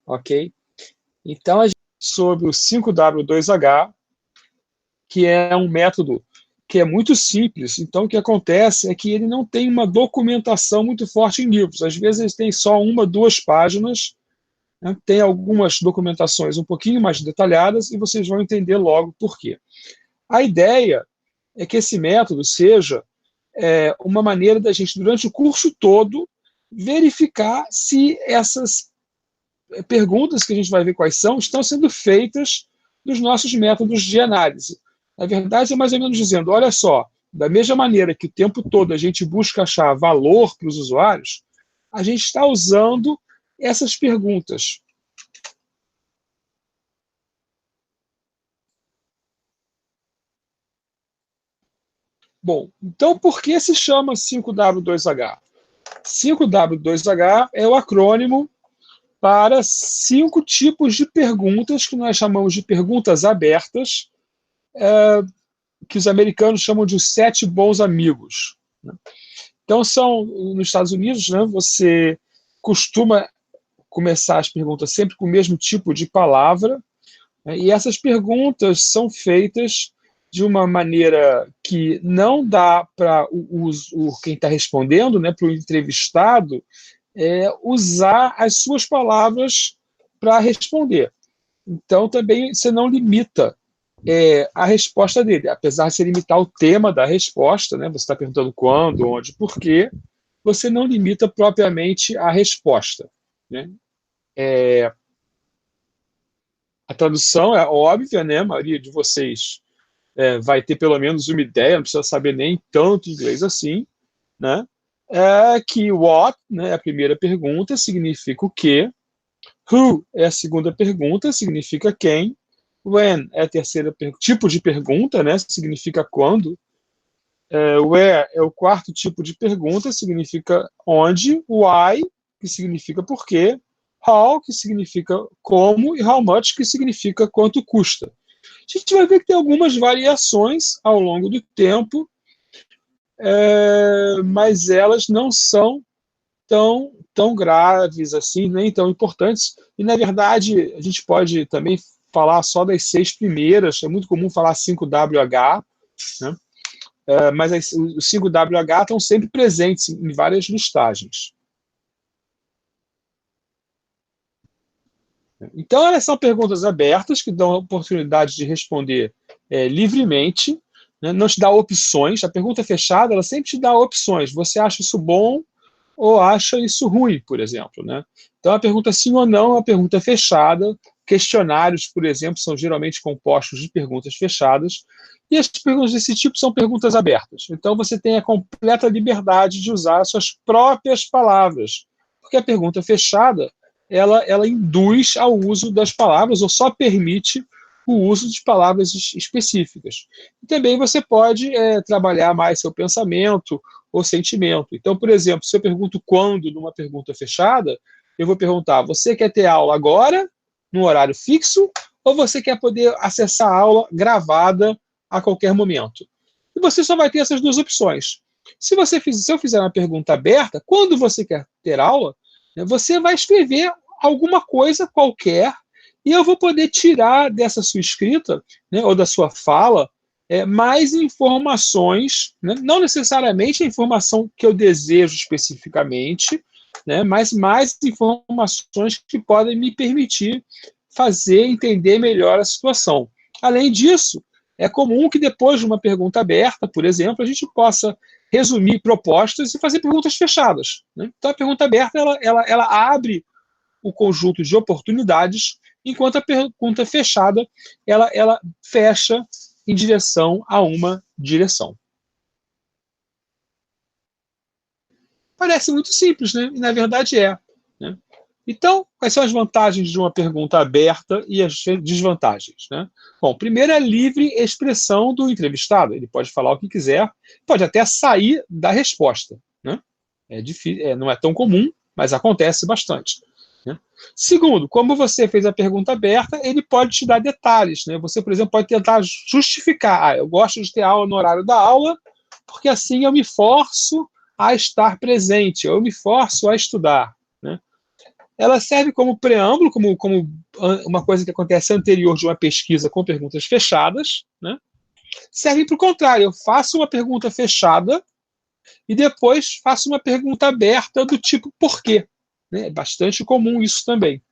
ok? Então, a gente sobre o 5W2H, que é um método que é muito simples. Então, o que acontece é que ele não tem uma documentação muito forte em livros. Às vezes, ele tem só 1, 2 páginas, né? Tem algumas documentações um pouquinho mais detalhadas e vocês vão entender logo por quê. A ideia é que esse método seja uma maneira da gente, durante o curso todo, verificar se essas perguntas que a gente vai ver quais são, estão sendo feitas nos nossos métodos de análise. Na verdade, é mais ou menos dizendo, olha só, da mesma maneira que o tempo todo a gente busca achar valor para os usuários, a gente está usando essas perguntas. Bom, então por que se chama 5W2H? 5W2H é o acrônimo para 5 tipos de perguntas que nós chamamos de perguntas abertas, que os americanos chamam de os 7 bons amigos. Então, são, nos Estados Unidos, né, você costuma começar as perguntas sempre com o mesmo tipo de palavra, né, e essas perguntas são feitas de uma maneira que não dá para quem está respondendo, né, para o entrevistado, usar as suas palavras para responder. Então, também você não limita a resposta dele, apesar de você limitar o tema da resposta, né? Você está perguntando quando, onde, por quê, você não limita propriamente a resposta, né? A tradução é óbvia, né? A maioria de vocês vai ter pelo menos uma ideia, não precisa saber nem tanto inglês assim, né? Que what, né, é a primeira pergunta, significa o quê. Who é a segunda pergunta, significa quem. When é a terceira tipo de pergunta, né, significa quando. Where é o quarto tipo de pergunta, significa onde. Why, que significa por quê. How, que significa como. E how much, que significa quanto custa. A gente vai ver que tem algumas variações ao longo do tempo, mas elas não são tão graves assim, nem tão importantes. E, na verdade, a gente pode também falar só das 6 primeiras. É muito comum falar 5WH, né? Mas os 5WH estão sempre presentes em várias listagens. Então, elas são perguntas abertas que dão a oportunidade de responder livremente, né? Não te dá opções. A pergunta fechada, ela sempre te dá opções. Você acha isso bom ou acha isso ruim, por exemplo, né? Então, a pergunta sim ou não é uma pergunta fechada. Questionários, por exemplo, são geralmente compostos de perguntas fechadas. E as perguntas desse tipo são perguntas abertas. Então, você tem a completa liberdade de usar as suas próprias palavras. Porque a pergunta fechada, ela induz ao uso das palavras ou só permite o uso de palavras específicas. E também você pode trabalhar mais seu pensamento ou sentimento. Então, por exemplo, se eu pergunto quando numa pergunta fechada, eu vou perguntar, você quer ter aula agora, num horário fixo, ou você quer poder acessar a aula gravada a qualquer momento? E você só vai ter essas 2 opções. Se eu fizer uma pergunta aberta, quando você quer ter aula, você vai escrever alguma coisa qualquer e eu vou poder tirar dessa sua escrita, né, ou da sua fala, mais informações, né, não necessariamente a informação que eu desejo especificamente, né, mas mais informações que podem me permitir fazer entender melhor a situação. Além disso, é comum que depois de uma pergunta aberta, por exemplo, a gente possa resumir propostas e fazer perguntas fechadas, né? Então, a pergunta aberta ela abre o conjunto de oportunidades, enquanto a pergunta fechada ela fecha em direção a uma direção. Parece muito simples, né? E na verdade é, né? Então, quais são as vantagens de uma pergunta aberta e as desvantagens, né? Bom, primeiro é a livre expressão do entrevistado. Ele pode falar o que quiser, pode até sair da resposta, né? Não é tão comum, mas acontece bastante, né? Segundo, como você fez a pergunta aberta, ele pode te dar detalhes, né? Você, por exemplo, pode tentar justificar. Eu gosto de ter aula no horário da aula, porque assim eu me forço a estar presente, eu me forço a estudar, né? ela serve como preâmbulo, como uma coisa que acontece anterior de uma pesquisa com perguntas fechadas, né? Serve para o contrário, eu faço uma pergunta fechada e depois faço uma pergunta aberta do tipo por quê? Né? É bastante comum isso também.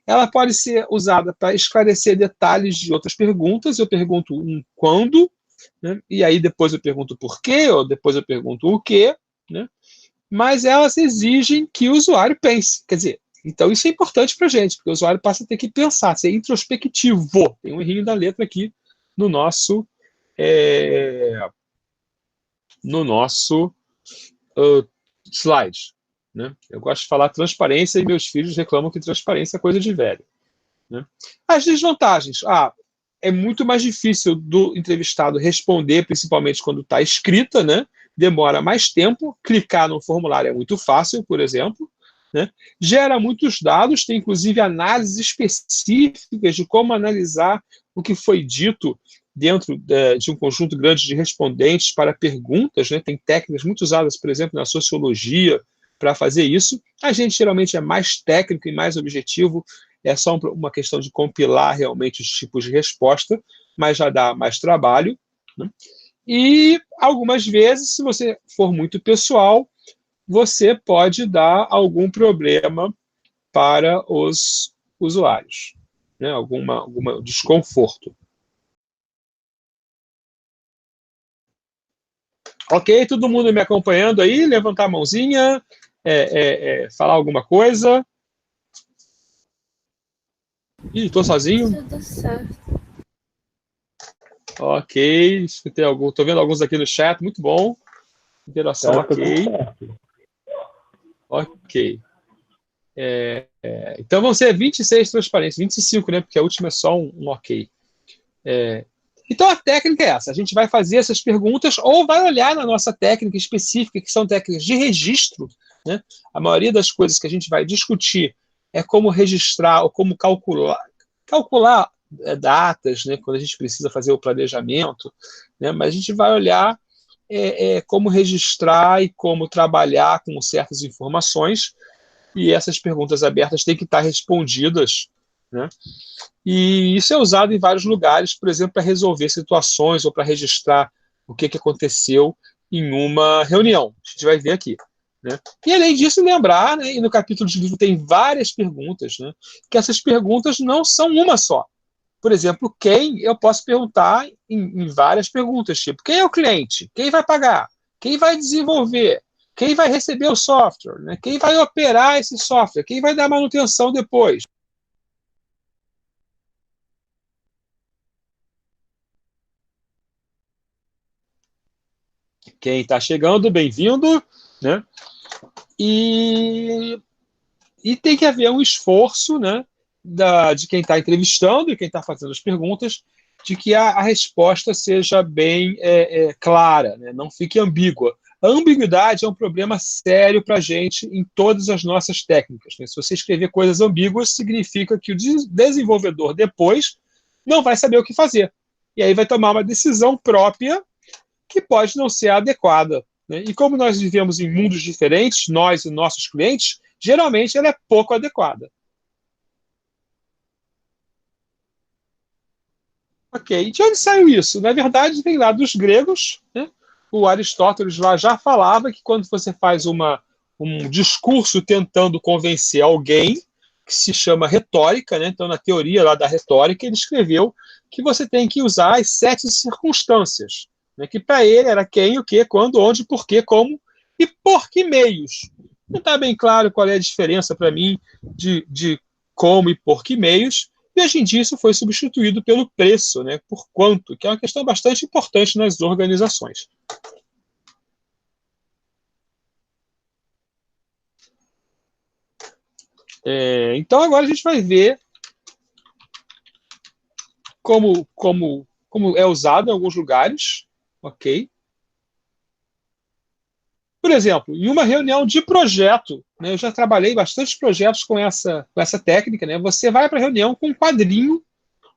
Ela pode ser usada para esclarecer detalhes de outras perguntas. Eu pergunto um quando, né? E aí depois eu pergunto por quê, ou depois eu pergunto o quê, né? Mas elas exigem que o usuário pense. Quer dizer, então isso é importante para a gente, porque o usuário passa a ter que pensar, ser introspectivo. Tem um errinho da letra aqui no nosso, no nosso slide. Né? Eu gosto de falar transparência e meus filhos reclamam que transparência é coisa de velho. Né? As desvantagens. É muito mais difícil do entrevistado responder, principalmente quando está escrita, né? Demora mais tempo, clicar no formulário é muito fácil, por exemplo, né? Gera muitos dados, tem inclusive análises específicas de como analisar o que foi dito dentro de um conjunto grande de respondentes para perguntas, né? Tem técnicas muito usadas, por exemplo, na sociologia para fazer isso. A gente geralmente é mais técnico e mais objetivo, é só uma questão de compilar realmente os tipos de resposta, mas já dá mais trabalho. Né? E algumas vezes, se você for muito pessoal, você pode dar algum problema para os usuários, né? Algum desconforto. Ok, todo mundo me acompanhando aí? Levantar a mãozinha, falar alguma coisa. Ih, estou sozinho? Tudo certo. Ok, estou vendo alguns aqui no chat, muito bom. Interação ok. Ok. Então vão ser 26 transparências, 25, né? Porque a última é só um ok. Então a técnica é essa: a gente vai fazer essas perguntas ou vai olhar na nossa técnica específica, que são técnicas de registro. Né? A maioria das coisas que a gente vai discutir é como registrar ou como calcular datas, né? Quando a gente precisa fazer o planejamento. Né? Mas a gente vai olhar como registrar e como trabalhar com certas informações, e essas perguntas abertas têm que estar respondidas, né? E isso é usado em vários lugares, por exemplo, para resolver situações ou para registrar o que aconteceu em uma reunião. A gente vai ver aqui. Né? E além disso, lembrar, né, e no capítulo de livro tem várias perguntas, né, que essas perguntas não são uma só. Por exemplo, quem eu posso perguntar em várias perguntas, tipo, quem é o cliente? Quem vai pagar? Quem vai desenvolver? Quem vai receber o software? Né? Quem vai operar esse software? Quem vai dar manutenção depois? Quem está chegando, bem-vindo. Né? E tem que haver um esforço, né, de quem está entrevistando e quem está fazendo as perguntas, de que a resposta seja bem clara, né, não fique ambígua. A ambiguidade é um problema sério para a gente em todas as nossas técnicas. Né? Se você escrever coisas ambíguas, significa que o desenvolvedor depois não vai saber o que fazer. E aí vai tomar uma decisão própria que pode não ser adequada. Né? E como nós vivemos em mundos diferentes, nós e nossos clientes, geralmente ela é pouco adequada. Ok, de onde saiu isso? Na verdade, vem lá dos gregos. Né? O Aristóteles lá já falava que quando você faz um discurso tentando convencer alguém, que se chama retórica, né? Então na teoria lá da retórica, ele escreveu que você tem que usar as 7 circunstâncias, né? Que para ele era quem, o que, quando, onde, por quê, como e por que meios. Não está bem claro qual é a diferença para mim de como e por que meios, e hoje em dia isso foi substituído pelo preço, né? Por quanto, que é uma questão bastante importante nas organizações. Então agora a gente vai ver como é usado em alguns lugares, ok? Por exemplo, em uma reunião de projeto, né, eu já trabalhei bastante projetos com essa técnica, né? Você vai para a reunião com um quadrinho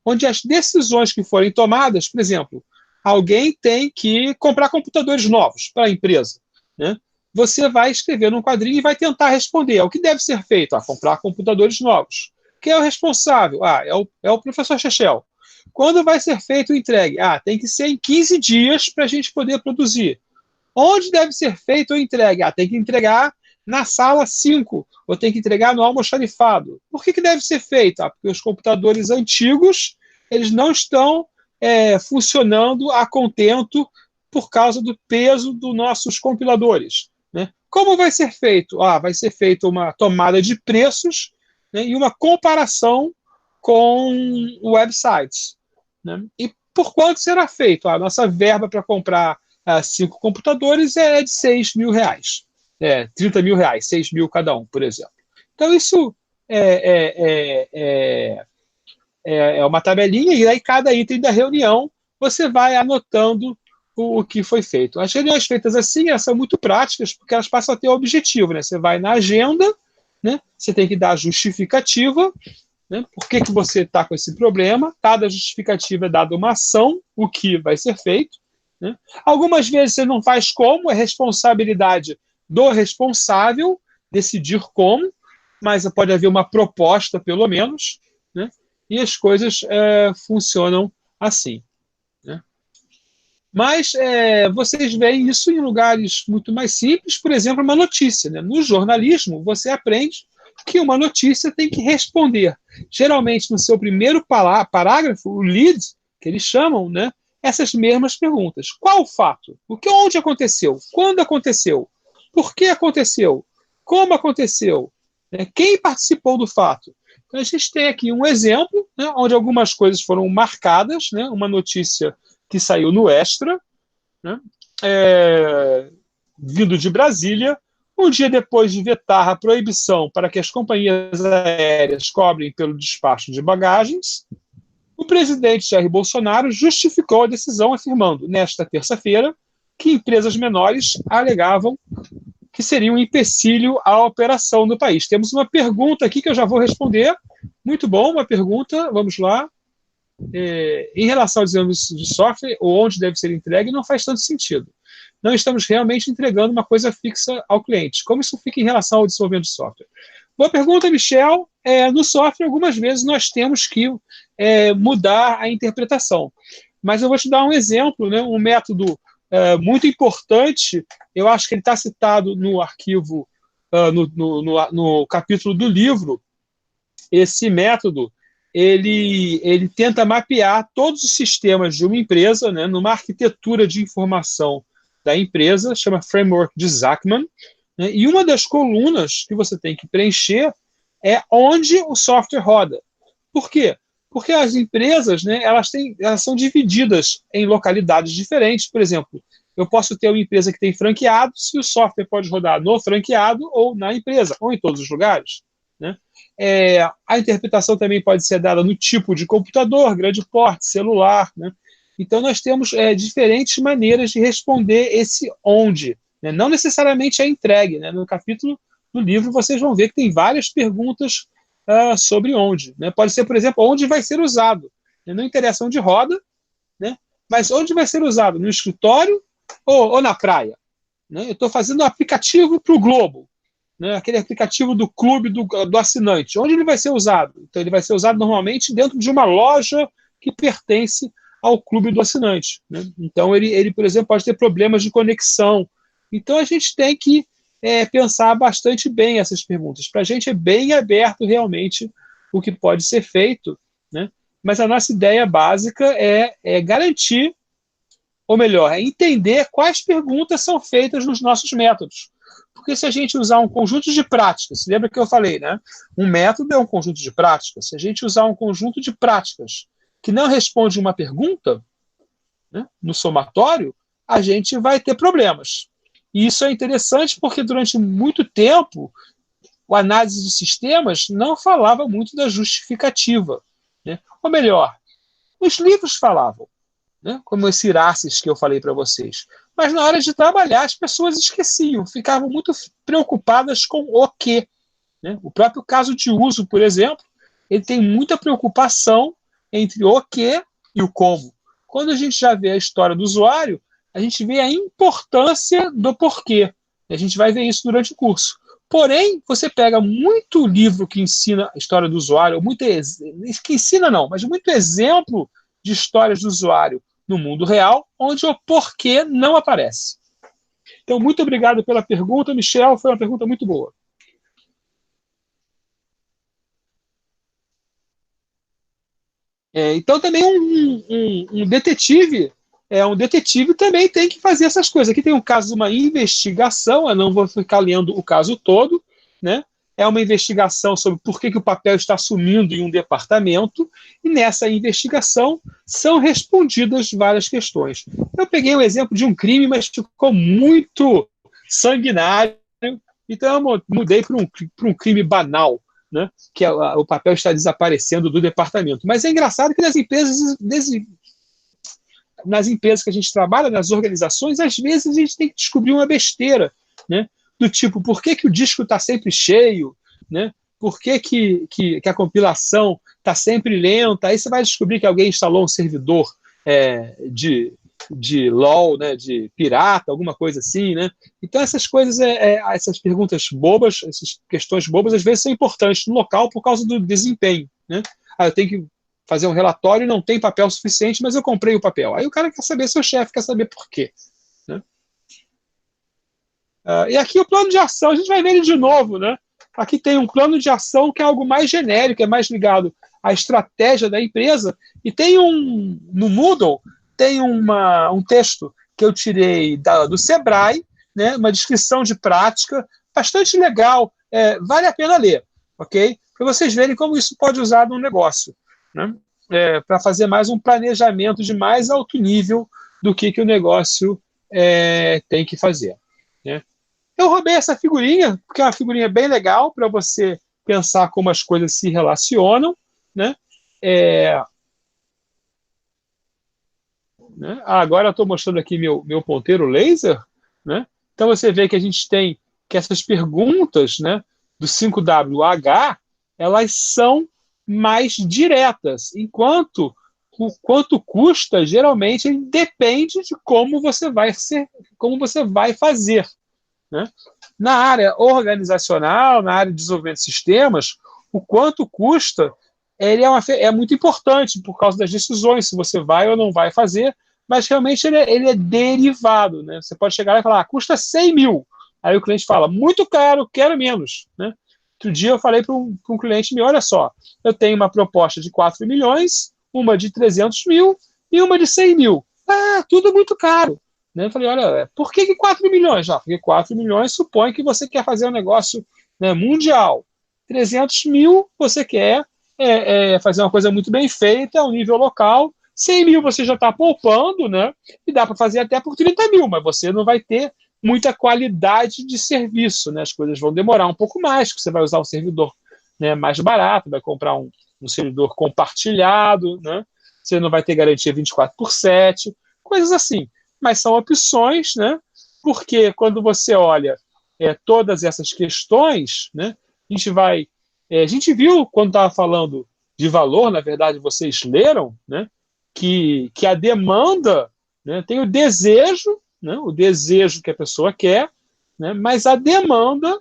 onde as decisões que forem tomadas, por exemplo, alguém tem que comprar computadores novos para a empresa, né? você vai escrever num quadrinho e vai tentar responder. O que deve ser feito? Comprar computadores novos. Quem é o responsável? É o professor Chechel. Quando vai ser feito o entregue? Tem que ser em 15 dias para a gente poder produzir. Onde deve ser feito o entregue? Tem que entregar na sala 5, ou tem que entregar no almoxarifado. Por que deve ser feito? Porque os computadores antigos eles não estão funcionando a contento por causa do peso dos nossos compiladores. Né? Como vai ser feito? Vai ser feita uma tomada de preços, né, e uma comparação com websites. Né? E por quanto será feito? A nossa verba para comprar 5 computadores é de R$6.000. 30 mil reais, 6 mil cada um, por exemplo. Então, isso é uma tabelinha, e aí cada item da reunião você vai anotando o que foi feito. As reuniões feitas assim, elas são muito práticas, porque elas passam a ter objetivo. Né? Você vai na agenda, né? Você tem que dar a justificativa, né? Por que você está com esse problema. Cada justificativa é dada uma ação, o que vai ser feito. Né? Algumas vezes você não faz como, é responsabilidade do responsável decidir como, mas pode haver uma proposta, pelo menos, né? E as coisas funcionam assim. Né? Mas vocês veem isso em lugares muito mais simples, por exemplo, uma notícia. Né? No jornalismo, você aprende que uma notícia tem que responder. Geralmente, no seu primeiro parágrafo, o lead, que eles chamam, né? Essas mesmas perguntas. Qual o fato? Onde aconteceu? Quando aconteceu? Por que aconteceu? Como aconteceu? Quem participou do fato? Então, a gente tem aqui um exemplo, né, onde algumas coisas foram marcadas, né, uma notícia que saiu no Extra, né, vindo de Brasília, um dia depois de vetar a proibição para que as companhias aéreas cobrem pelo despacho de bagagens, o presidente Jair Bolsonaro justificou a decisão afirmando, nesta terça-feira, que empresas menores alegavam que seria um empecilho à operação do país. Temos uma pergunta aqui que eu já vou responder. Muito bom, uma pergunta, vamos lá. Em relação ao desenvolvimento de software, ou onde deve ser entregue, não faz tanto sentido. Não estamos realmente entregando uma coisa fixa ao cliente. Como isso fica em relação ao desenvolvimento de software? Boa pergunta, Michel. No software, algumas vezes nós temos que mudar a interpretação. Mas eu vou te dar um exemplo, né, um método muito importante. Eu acho que ele está citado no arquivo, no capítulo do livro. Esse método ele tenta mapear todos os sistemas de uma empresa, né, numa arquitetura de informação da empresa, chama Framework de Zachman, né, e uma das colunas que você tem que preencher é onde o software roda. Por quê? Porque as empresas, né, elas são divididas em localidades diferentes. Por exemplo, eu posso ter uma empresa que tem franqueados e o software pode rodar no franqueado ou na empresa, ou em todos os lugares. Né? A interpretação também pode ser dada no tipo de computador, grande porte, celular. Né? Então, nós temos diferentes maneiras de responder esse onde. Né? Não necessariamente é entregue. Né? No capítulo do livro, vocês vão ver que tem várias perguntas sobre onde. Né? Pode ser, por exemplo, onde vai ser usado. Né? Não interessa onde roda, né? Mas onde vai ser usado? No escritório ou na praia? Né? Eu estou fazendo um aplicativo para o Globo. Né, aquele aplicativo do clube do assinante, onde ele vai ser usado? Então, ele vai ser usado normalmente dentro de uma loja que pertence ao clube do assinante. Né? Então, ele, por exemplo, pode ter problemas de conexão. Então, a gente tem que pensar bastante bem essas perguntas. Para a gente é bem aberto realmente o que pode ser feito, né? Mas a nossa ideia básica é garantir, ou melhor, é entender quais perguntas são feitas nos nossos métodos. Porque se a gente usar um conjunto de práticas, lembra que eu falei, né? Um método é um conjunto de práticas. Se a gente usar um conjunto de práticas que não responde uma pergunta, né, no somatório, a gente vai ter problemas. E isso é interessante porque durante muito tempo o análise de sistemas não falava muito da justificativa. Né? Ou melhor, os livros falavam, né? Como esse Iraces que eu falei para vocês. Mas na hora de trabalhar, as pessoas esqueciam, ficavam muito preocupadas com o quê. Né? O próprio caso de uso, por exemplo, ele tem muita preocupação entre o quê e o como. Quando a gente já vê a história do usuário, a gente vê a importância do porquê. A gente vai ver isso durante o curso. Porém, você pega muito livro que ensina a história do usuário, que ensina não, mas muito exemplo de histórias do usuário no mundo real, onde o porquê não aparece. Então, muito obrigado pela pergunta, Michel, foi uma pergunta muito boa. Então, também um detetive também tem que fazer essas coisas. Aqui tem um caso de uma investigação, eu não vou ficar lendo o caso todo, né? É uma investigação sobre por que o papel está sumindo em um departamento, e nessa investigação são respondidas várias questões. Eu peguei o exemplo de um crime, mas ficou muito sanguinário, então eu mudei para um crime banal, né? Que o papel está desaparecendo do departamento. Mas é engraçado que nas empresas que a gente trabalha, nas organizações, às vezes a gente tem que descobrir uma besteira, né? Do tipo, por que o disco está sempre cheio, né? Por que a compilação está sempre lenta? Aí você vai descobrir que alguém instalou um servidor de LOL, né? De pirata, alguma coisa assim, né? Então essas coisas, essas perguntas bobas, essas questões bobas, às vezes são importantes no local por causa do desempenho, né? Eu tenho que fazer um relatório e não tem papel suficiente, mas eu comprei o papel. Aí o cara quer saber, seu chefe quer saber por quê, né? E aqui o plano de ação, a gente vai ver ele de novo, né? Aqui tem um plano de ação que é algo mais genérico, é mais ligado à estratégia da empresa, e tem no Moodle, tem um texto que eu tirei do Sebrae, né? Uma descrição de prática, bastante legal, vale a pena ler, ok? Para vocês verem como isso pode usar no negócio, né? Para fazer mais um planejamento de mais alto nível do que o negócio tem que fazer, né? Eu roubei essa figurinha, porque é uma figurinha bem legal para você pensar como as coisas se relacionam, né? Agora eu estou mostrando aqui meu ponteiro laser, né? Então você vê que a gente tem que essas perguntas, né, do 5WH, elas são mais diretas, enquanto o quanto custa geralmente depende de como você vai fazer, né? Na área organizacional, na área de desenvolvimento de sistemas, o quanto custa ele é muito importante por causa das decisões, se você vai ou não vai fazer, mas realmente ele é derivado, né? Você pode chegar lá e falar, custa 100 mil. Aí o cliente fala, muito caro, quero menos, né? Outro dia eu falei para um cliente meu, olha só, eu tenho uma proposta de 4 milhões, uma de 300 mil e uma de 100 mil. Tudo muito caro. Né? Eu falei, olha, por que 4 milhões? Porque 4 milhões supõe que você quer fazer um negócio, né, mundial. 300 mil você quer fazer uma coisa muito bem feita ao nível local. 100 mil você já está poupando, né? E dá para fazer até por 30 mil, mas você não vai ter muita qualidade de serviço, né? As coisas vão demorar um pouco mais, porque você vai usar um servidor, né, mais barato, vai comprar um servidor compartilhado, né? Você não vai ter garantia 24/7, coisas assim. Mas são opções, né? Porque quando você olha todas essas questões, né? A gente viu quando estava falando de valor, na verdade vocês leram, né? Que a demanda, né, tem o desejo, né, o desejo que a pessoa quer, né, mas a demanda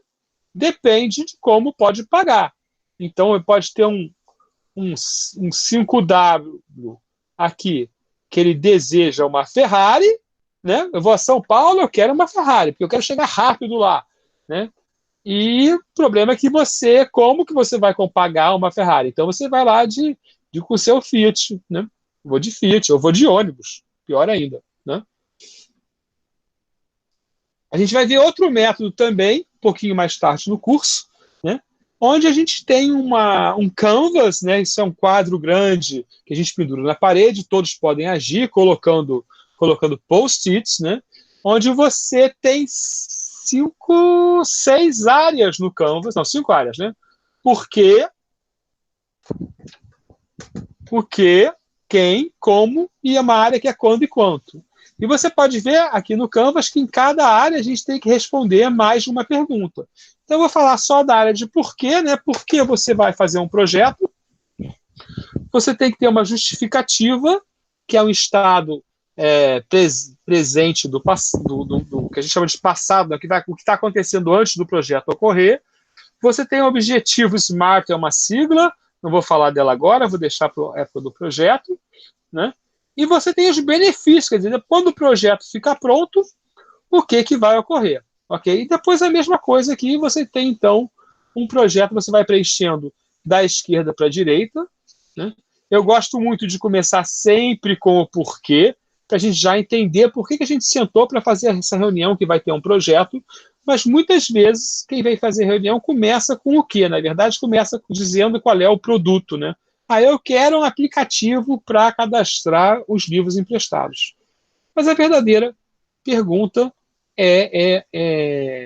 depende de como pode pagar. Então, pode ter um 5W aqui, que ele deseja uma Ferrari, né? Eu vou a São Paulo, eu quero uma Ferrari, porque eu quero chegar rápido lá, né? E o problema é que como que você vai pagar uma Ferrari? Então você vai lá com o seu Fiat, né? Eu vou de Fiat, eu vou de ônibus, pior ainda, né? A gente vai ver outro método também, um pouquinho mais tarde no curso, né? Onde a gente tem um canvas, né? Isso é um quadro grande que a gente pendura na parede, todos podem agir colocando post-its, né? Onde você tem 6 áreas no canvas, não, 5 áreas, né? Por quê? Quem, como, e uma área que é quando e quanto. E você pode ver aqui no Canvas que em cada área a gente tem que responder mais de uma pergunta. Então eu vou falar só da área de porquê, né? Por que você vai fazer um projeto? Você tem que ter uma justificativa, que é um estado presente do que a gente chama de passado, o que está acontecendo antes do projeto ocorrer. Você tem o objetivo SMART, é uma sigla, não vou falar dela agora, vou deixar para a época do projeto, né? E você tem os benefícios, quer dizer, quando o projeto ficar pronto, o que vai ocorrer, ok? E depois a mesma coisa aqui, você tem, então, um projeto, você vai preenchendo da esquerda para a direita, né? Eu gosto muito de começar sempre com o porquê, para a gente já entender por que a gente sentou para fazer essa reunião, que vai ter um projeto, mas muitas vezes quem vem fazer reunião começa com o quê? Na verdade, começa dizendo qual é o produto, né? Eu quero um aplicativo para cadastrar os livros emprestados. Mas a verdadeira pergunta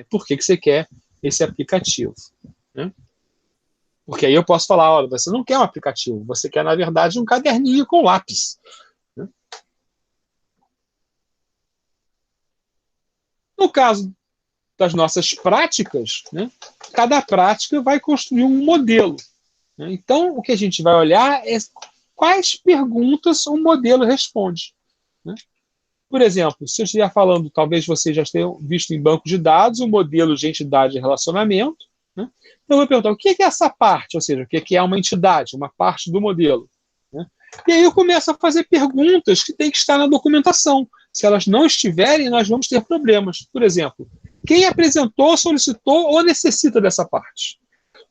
por que você quer esse aplicativo, né? Porque aí eu posso falar, olha, você não quer um aplicativo, você quer, na verdade, um caderninho com lápis, né? No caso das nossas práticas, né, cada prática vai construir um modelo, né? Então, o que a gente vai olhar é quais perguntas um modelo responde, né? Por exemplo, se eu estiver falando, talvez vocês já tenham visto em banco de dados o modelo de entidade e relacionamento, né? Então, eu vou perguntar o que é essa parte, ou seja, o que é uma entidade, uma parte do modelo, né? E aí eu começo a fazer perguntas que têm que estar na documentação. Se elas não estiverem, nós vamos ter problemas. Por exemplo, quem apresentou, solicitou ou necessita dessa parte?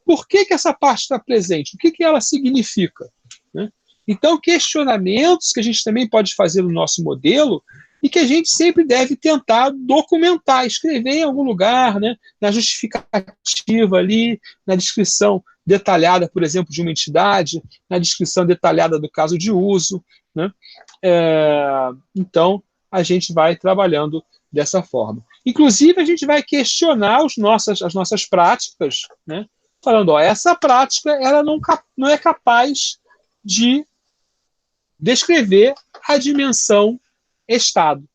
Por que essa parte está presente? O que ela significa, né? Então, questionamentos que a gente também pode fazer no nosso modelo e que a gente sempre deve tentar documentar, escrever em algum lugar, né, na justificativa ali, na descrição detalhada, por exemplo, de uma entidade, na descrição detalhada do caso de uso, né? Então, a gente vai trabalhando dessa forma. Inclusive, a gente vai questionar as nossas práticas, né? Falando, essa prática ela não é capaz de descrever a dimensão estado,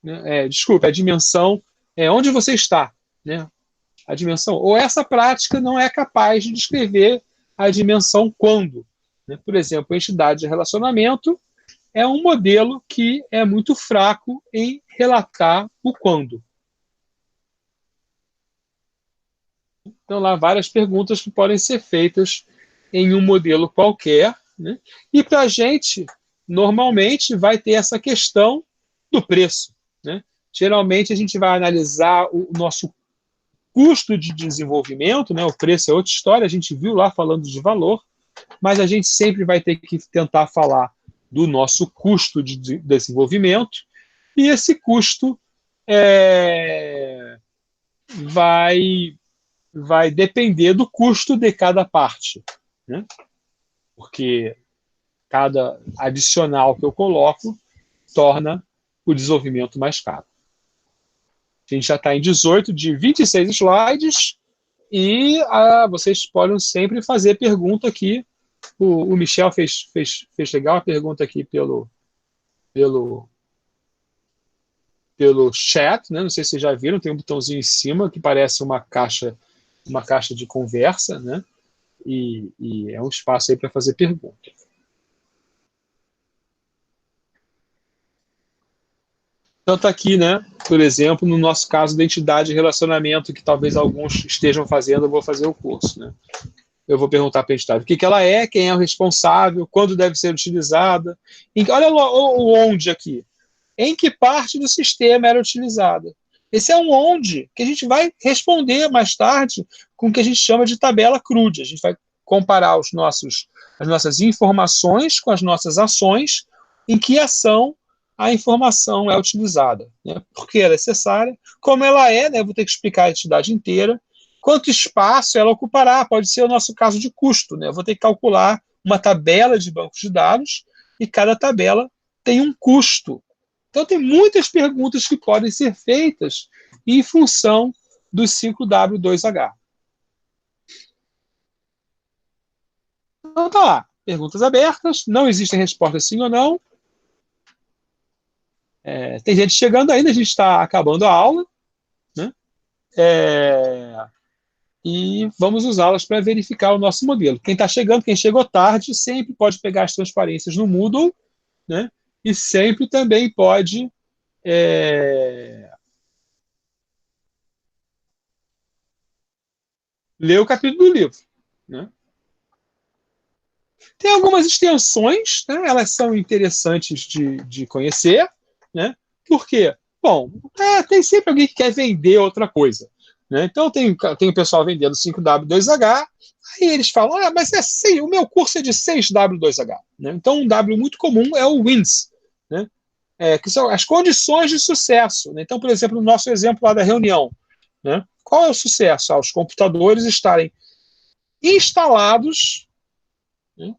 né? Desculpa, a dimensão onde você está, né? A dimensão, ou essa prática não é capaz de descrever a dimensão quando, né? Por exemplo, a entidade de relacionamento é um modelo que é muito fraco em relatar o quando. Então, lá várias perguntas que podem ser feitas em um modelo qualquer, né? E para a gente, normalmente, vai ter essa questão do preço, né? Geralmente, a gente vai analisar o nosso custo de desenvolvimento, né? O preço é outra história, a gente viu lá falando de valor, mas a gente sempre vai ter que tentar falar do nosso custo de desenvolvimento, e esse custo vai depender do custo de cada parte, né? Porque cada adicional que eu coloco torna o desenvolvimento mais caro. A gente já está em 18 de 26 slides e vocês podem sempre fazer pergunta aqui. O Michel fez legal a pergunta aqui pelo chat, né? Não sei se vocês já viram, tem um botãozinho em cima que parece uma caixa de conversa, né? E é um espaço aí para fazer pergunta. Então está aqui, né? Por exemplo, no nosso caso, identidade e relacionamento, que talvez alguns estejam fazendo, eu vou fazer o curso, né? Eu vou perguntar para a entidade o que ela é, quem é o responsável, quando deve ser utilizada. Olha o onde aqui. Em que parte do sistema era utilizada? Esse é um onde que a gente vai responder mais tarde com o que a gente chama de tabela CRUD. A gente vai comparar as nossas informações com as nossas ações, em que ação a informação é utilizada, né? Porque é necessária, como ela é, né? Vou ter que explicar a entidade inteira, quanto espaço ela ocupará, pode ser o nosso caso de custo, né? Eu vou ter que calcular uma tabela de bancos de dados e cada tabela tem um custo. Então, tem muitas perguntas que podem ser feitas em função dos 5W2H. Então, tá lá. Perguntas abertas, não existem respostas sim ou não. Tem gente chegando ainda, a gente está acabando a aula, né? E vamos usá-las para verificar o nosso modelo. Quem está chegando, quem chegou tarde, sempre pode pegar as transparências no Moodle, né? e sempre também pode ler o capítulo do livro, né? Tem algumas extensões, né? Elas são interessantes de conhecer, né? Por quê? Bom, tem sempre alguém que quer vender outra coisa, né? Então tem o pessoal vendendo 5W2H, aí eles falam, mas o meu curso é de 6W2H, né? Então um W muito comum é o WINS, né? Que são as condições de sucesso, né? Então, por exemplo, no nosso exemplo lá da reunião, né? Qual é o sucesso? Os computadores estarem instalados, né,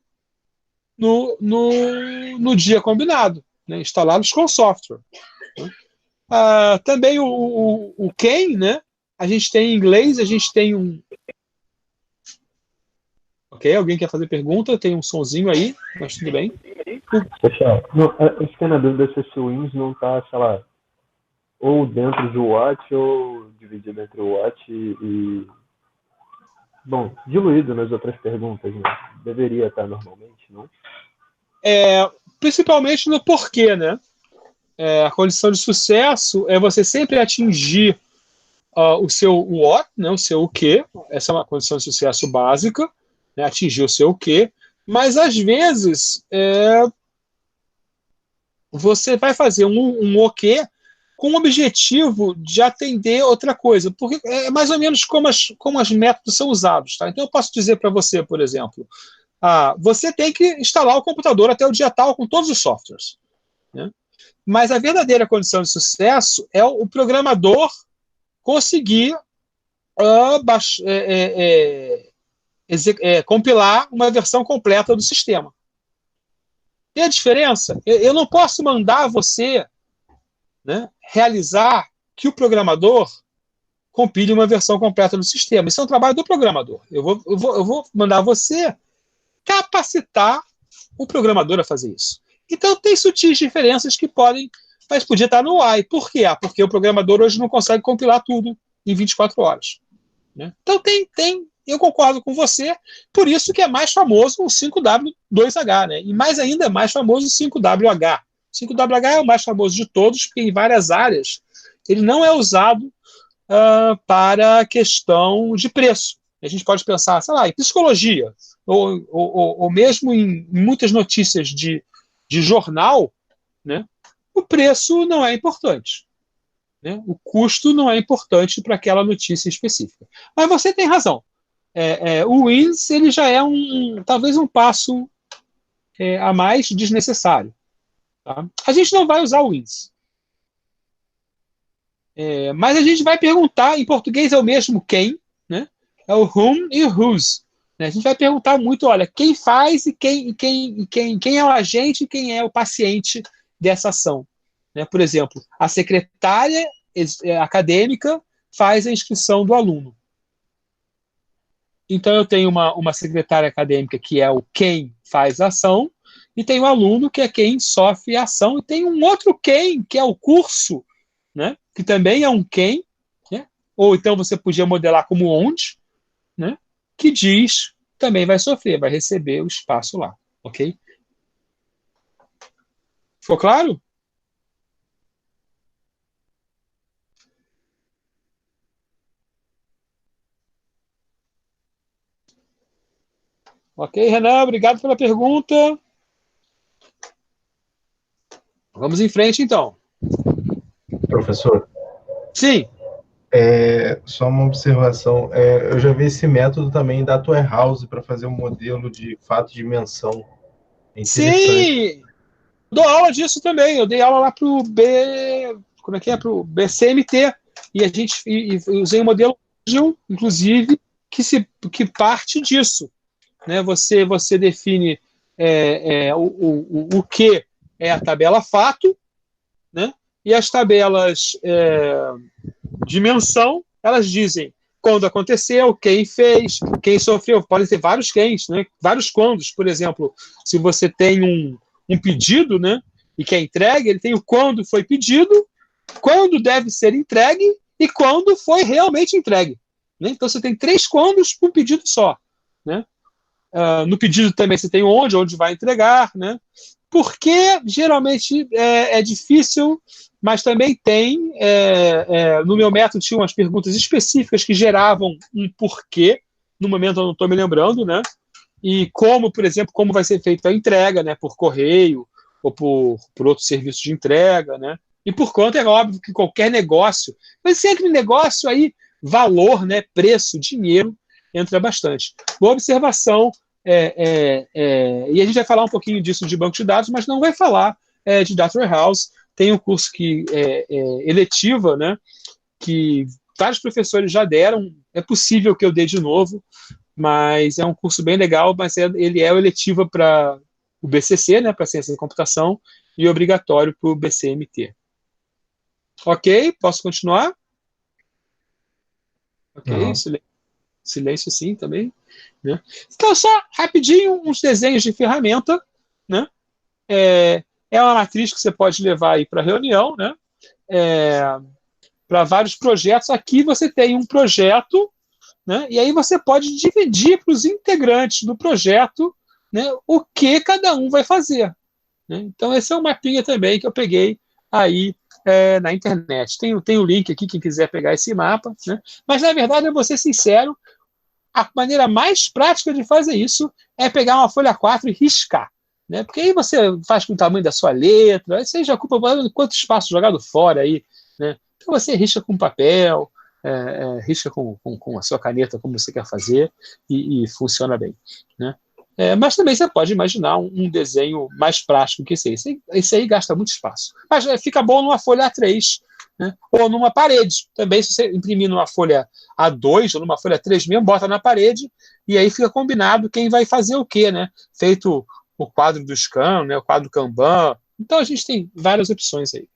no dia combinado, né, instalados com software. Né? Também o quem, né? A gente tem em inglês, a gente tem um. Ok, alguém quer fazer pergunta? Tem um sonzinho aí, mas tudo bem. Pessoal, eu fiquei na dúvida se esse Wins não tá, sei lá, ou dentro do Watch ou dividido entre o Watch bom, diluído nas outras perguntas, né? Deveria estar normalmente, não? Principalmente no porquê, né? A condição de sucesso é você sempre atingir o seu what, né? O seu o quê. Essa é uma condição de sucesso básica, né? Atingir o seu o quê. Mas às vezes você vai fazer um o quê com o objetivo de atender outra coisa, porque é mais ou menos como as métodos são usados. Tá? Então, eu posso dizer para você, por exemplo, você tem que instalar o computador até o dia tal com todos os softwares. Né? Mas a verdadeira condição de sucesso é o programador conseguir compilar uma versão completa do sistema. E a diferença? Eu não posso mandar você, né, realizar que o programador compile uma versão completa do sistema. Isso é um trabalho do programador. Eu vou mandar você capacitar o programador a fazer isso. Então, tem sutis diferenças que podem, mas podia estar no AI. Por quê? Porque o programador hoje não consegue compilar tudo em 24 horas. Né? Então, eu concordo com você, por isso que é mais famoso o 5W2H, né? E mais ainda é mais famoso o 5WH. O 5WH é o mais famoso de todos, porque em várias áreas ele não é usado para a questão de preço. A gente pode pensar, sei lá, em psicologia, ou mesmo em muitas notícias de jornal, né? O preço não é importante. Né? O custo não é importante para aquela notícia específica. Mas você tem razão. O WINS ele já é talvez um passo a mais desnecessário. Tá? A gente não vai usar o WINS. Mas a gente vai perguntar, em português é o mesmo quem, né? É o whom e o whose. Né? A gente vai perguntar muito, olha, quem faz e quem é o agente e quem é o paciente dessa ação. Né? Por exemplo, a secretária acadêmica faz a inscrição do aluno. Então, eu tenho uma secretária acadêmica que é o quem faz a ação, e tem o aluno que é quem sofre a ação, e tem um outro quem, que é o curso, né? Que também é um quem, né? Ou então você podia modelar como onde, né? Que diz também vai sofrer, vai receber o espaço lá, ok? Ficou claro? Ok, Renan, obrigado pela pergunta. Vamos em frente, então. Professor, Sim. só uma observação. Eu já vi esse método também da Warehouse para fazer um modelo de fato de dimensão. É interessante. Sim! Dou aula disso também. Eu dei aula lá para o B. Como é que é? Para o BCMT. E a gente usei um modelo ágil, inclusive, que parte disso. Né? Você define o que é a tabela fato, né? E as tabelas dimensão, elas dizem quando aconteceu, quem fez, quem sofreu. Podem ter vários quens, né? Vários quandos. Por exemplo, se você tem um pedido, né? E que é entregue, ele tem o quando foi pedido, quando deve ser entregue e quando foi realmente entregue. Né? Então você tem 3 quandos por um pedido só. Né? No pedido também você tem onde vai entregar, né? Porque geralmente é difícil, mas também tem, no meu método tinha umas perguntas específicas que geravam um porquê, no momento eu não estou me lembrando, né? E como, por exemplo, como vai ser feita a entrega, né? Por correio ou por outro serviço de entrega, né? E por conta, é óbvio que qualquer negócio, mas sempre negócio aí, valor, né? Preço, dinheiro, entra bastante. Boa observação, e a gente vai falar um pouquinho disso de banco de dados, mas não vai falar de Data Warehouse. Tem um curso que eletiva, né? Que vários professores já deram, é possível que eu dê de novo, mas é um curso bem legal, mas ele é eletiva para o BCC, né, para Ciência da Computação, e obrigatório para o BCMT. Ok? Posso continuar? Ok, Uhum. silêncio sim também. Né? Então, só rapidinho, uns desenhos de ferramenta. Né? É uma matriz que você pode levar aí para reunião, né? Para vários projetos. Aqui você tem um projeto, né? E aí você pode dividir para os integrantes do projeto, né, o que cada um vai fazer. Né? Então, esse é um mapinha também que eu peguei aí na internet. Tem o link aqui, quem quiser pegar esse mapa. Né? Mas, na verdade, eu vou ser sincero, a maneira mais prática de fazer isso é pegar uma folha 4 e riscar. Né? Porque aí você faz com o tamanho da sua letra, aí você já ocupa quanto espaço jogado fora aí. Né? Então você risca com papel, risca com a sua caneta, como você quer fazer, e funciona bem. Né? Mas também você pode imaginar um desenho mais prático que esse aí. Esse aí gasta muito espaço. Mas fica bom numa folha A3, né? Ou numa parede. Também, se você imprimir numa folha A2 ou numa folha A3 mesmo, bota na parede e aí fica combinado quem vai fazer o quê, né? Feito o quadro do Scrum, né? O quadro Kanban. Então a gente tem várias opções aí.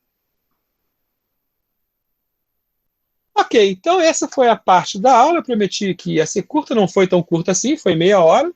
Ok, então essa foi a parte da aula. Eu prometi que ia ser curta, não foi tão curta assim, foi meia hora.